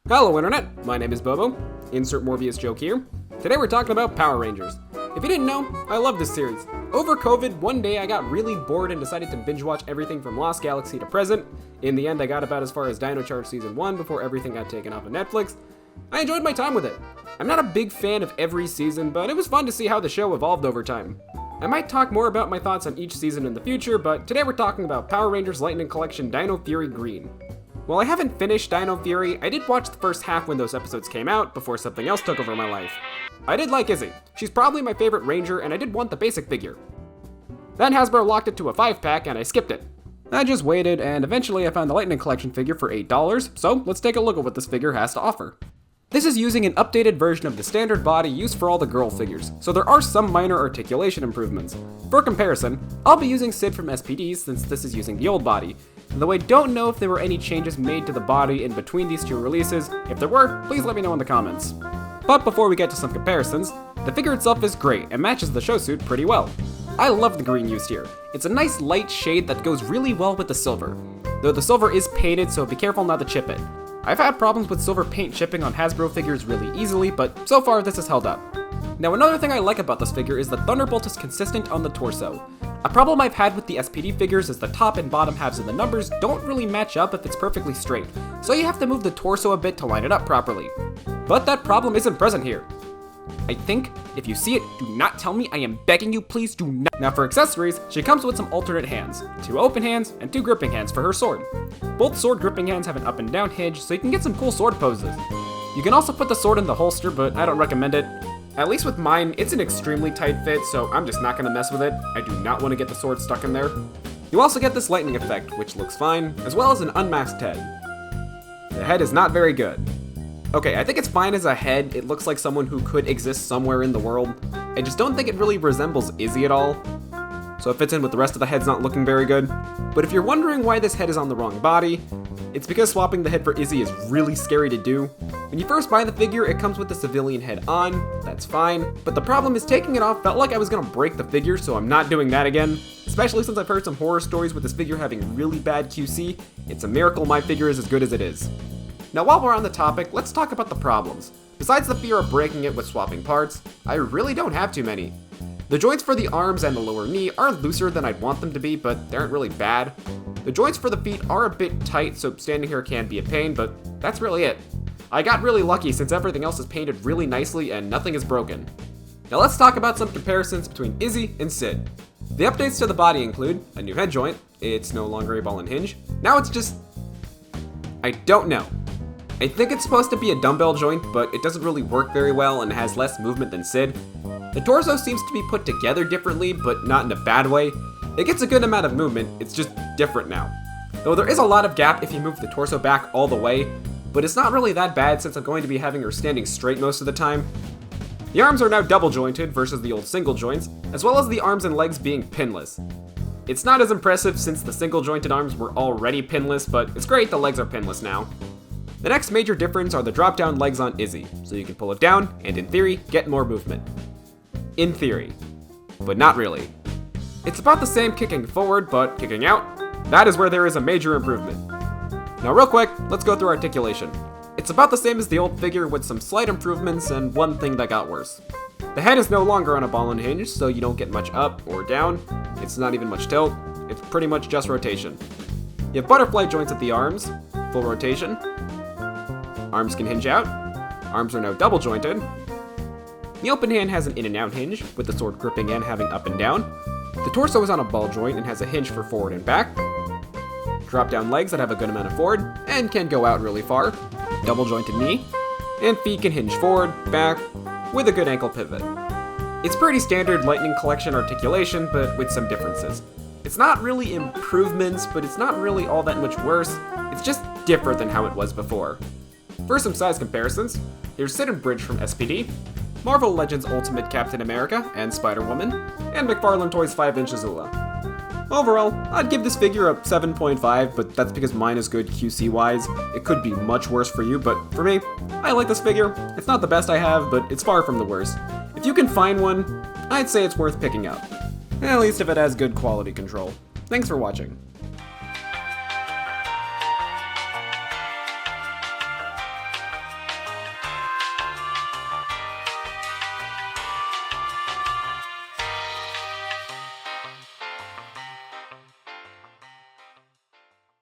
Hello Internet, my name is Bobo. Insert Morbius joke here. Today we're talking about Power Rangers. If you didn't know, I love this series. Over COVID, one day I got really bored and decided to binge watch everything from Lost Galaxy to present. In the end, I got about as far as Dino Charge Season 1 before everything got taken off of Netflix. I enjoyed my time with it. I'm not a big fan of every season, but it was fun to see how the show evolved over time. I might talk more about my thoughts on each season in the future, but today we're talking about Power Rangers Lightning Collection Dino Fury Green. While I haven't finished Dino Fury, I did watch the first half when those episodes came out, before something else took over my life. I did like Izzy. She's probably my favorite Ranger, and I did want the basic figure. Then Hasbro locked it to a 5-pack, and I skipped it. I just waited, and eventually I found the Lightning Collection figure for $8, so let's take a look at what this figure has to offer. This is using an updated version of the standard body used for all the girl figures, so there are some minor articulation improvements. For comparison, I'll be using Sid from SPD since this is using the old body, though I don't know if there were any changes made to the body in between these two releases. If there were, please let me know in the comments. But before we get to some comparisons, the figure itself is great and matches the show suit pretty well. I love the green used here. It's a nice light shade that goes really well with the silver, though the silver is painted, so be careful not to chip it. I've had problems with silver paint chipping on Hasbro figures really easily, but so far this has held up. Now another thing I like about this figure is that Thunderbolt is consistent on the torso. A problem I've had with the SPD figures is the top and bottom halves of the numbers don't really match up if it's perfectly straight, so you have to move the torso a bit to line it up properly. But that problem isn't present here. I think, if you see it, do not tell me. I am begging you, please do not. Now for accessories, she comes with some alternate hands, 2 open hands and 2 gripping hands for her sword. Both sword gripping hands have an up and down hinge, so you can get some cool sword poses. You can also put the sword in the holster, but I don't recommend it. At least with mine, it's an extremely tight fit, so I'm just not gonna mess with it. I do not want to get the sword stuck in there. You also get this lightning effect, which looks fine, as well as an unmasked head. The head is not very good. Okay, I think it's fine as a head. It looks like someone who could exist somewhere in the world. I just don't think it really resembles Izzy at all. So it fits in with the rest of the heads not looking very good. But if you're wondering why this head is on the wrong body, it's because swapping the head for Izzy is really scary to do. When you first buy the figure, it comes with the civilian head on, that's fine. But the problem is taking it off felt like I was gonna break the figure, so I'm not doing that again. Especially since I've heard some horror stories with this figure having really bad QC. It's a miracle my figure is as good as it is. Now while we're on the topic, let's talk about the problems. Besides the fear of breaking it with swapping parts, I really don't have too many. The joints for the arms and the lower knee are looser than I'd want them to be, but they aren't really bad. The joints for the feet are a bit tight, so standing here can be a pain, but that's really it. I got really lucky since everything else is painted really nicely and nothing is broken. Now let's talk about some comparisons between Izzy and Sid. The updates to the body include a new head joint, it's no longer a ball and hinge, now it's just... I don't know. I think it's supposed to be a dumbbell joint, but it doesn't really work very well and has less movement than Sid. The torso seems to be put together differently, but not in a bad way. It gets a good amount of movement, it's just different now. Though there is a lot of gap if you move the torso back all the way, but it's not really that bad since I'm going to be having her standing straight most of the time. The arms are now double jointed versus the old single joints, as well as the arms and legs being pinless. It's not as impressive since the single jointed arms were already pinless, but it's great the legs are pinless now. The next major difference are the drop-down legs on Izzy, so you can pull it down and, in theory, get more movement. In theory. But not really. It's about the same kicking forward, but kicking out, that is where there is a major improvement. Now real quick, let's go through articulation. It's about the same as the old figure with some slight improvements and one thing that got worse. The head is no longer on a ball and hinge, so you don't get much up or down. It's not even much tilt. It's pretty much just rotation. You have butterfly joints at the arms, full rotation. Arms can hinge out. Arms are now double jointed. The open hand has an in and out hinge, with the sword gripping hand having up and down. The torso is on a ball joint and has a hinge for forward and back. Drop down legs that have a good amount of forward and can go out really far. Double jointed knee. And feet can hinge forward, back, with a good ankle pivot. It's pretty standard Lightning Collection articulation, but with some differences. It's not really improvements, but it's not really all that much worse. It's just different than how it was before. For some size comparisons, here's Sid and Bridge from SPD, Marvel Legends Ultimate Captain America and Spider-Woman, and McFarlane Toys 5-inch Azula. Overall, I'd give this figure a 7.5, but that's because mine is good QC-wise. It could be much worse for you, but for me, I like this figure. It's not the best I have, but it's far from the worst. If you can find one, I'd say it's worth picking up. At least if it has good quality control. Thanks for watching.